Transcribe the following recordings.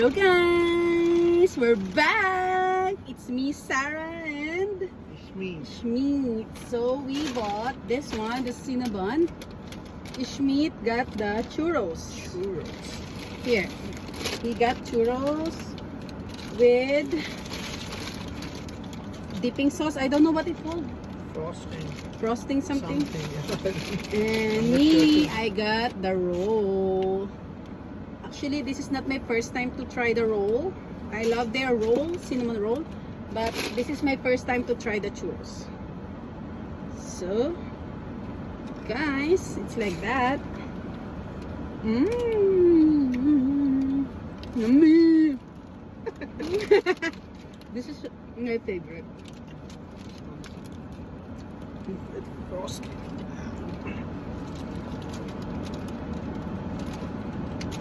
Hello guys! We're back! It's me, Sarah, and Schmeat. So we bought this one, the Cinnabon. Schmeat got the churros. Here. He got churros with dipping sauce. I don't know what it's called. Frosting something. And me, I got the roll. Actually, this is not my first time to try the roll. I love their roll, cinnamon roll, but this is my first time to try the churros. So, guys, it's like that. Yummy. This is my favorite.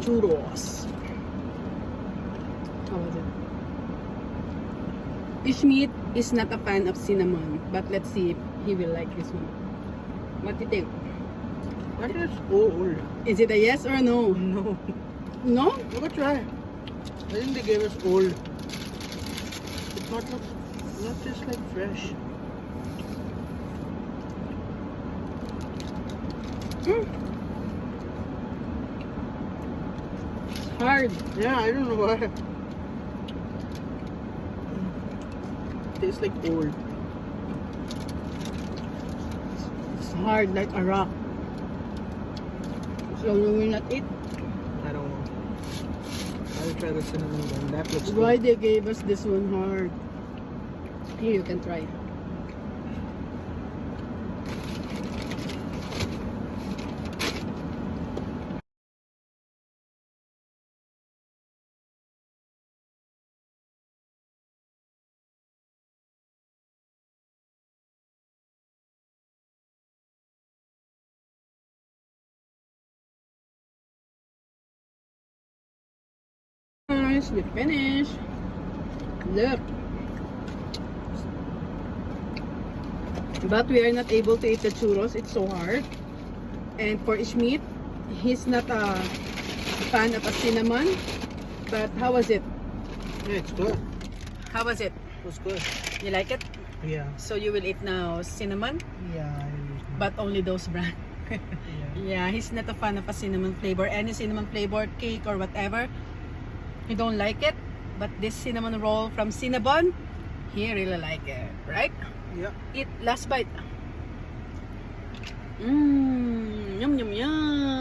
Churros. How was it? Schmeat is not a fan of cinnamon, but let's see if he will like this one. What do you think? That is old. Is it a yes or a no? No. No? Never try. I think they gave us old. It's not just like fresh. Hard. Yeah, I don't know why. Tastes like old. It's hard like a rock. So you will not eat? I don't know. I'll try the cinnamon one. That looks good. Why they gave us this one hard? Here, you can try. Guys, we finished. Look. But we are not able to eat the churros. It's so hard. And for Schmeat, he's not a fan of a cinnamon. But how was it? Yeah, it's good. How was it? It was good. You like it? Yeah. So you will eat now cinnamon, Yeah. but only those brand. Yeah. Yeah, he's not a fan of a cinnamon flavor. Any cinnamon flavor cake or whatever, he don't like it. But this cinnamon roll from Cinnabon, he really like it, right? Yeah. Eat last bite. Yum yum yum.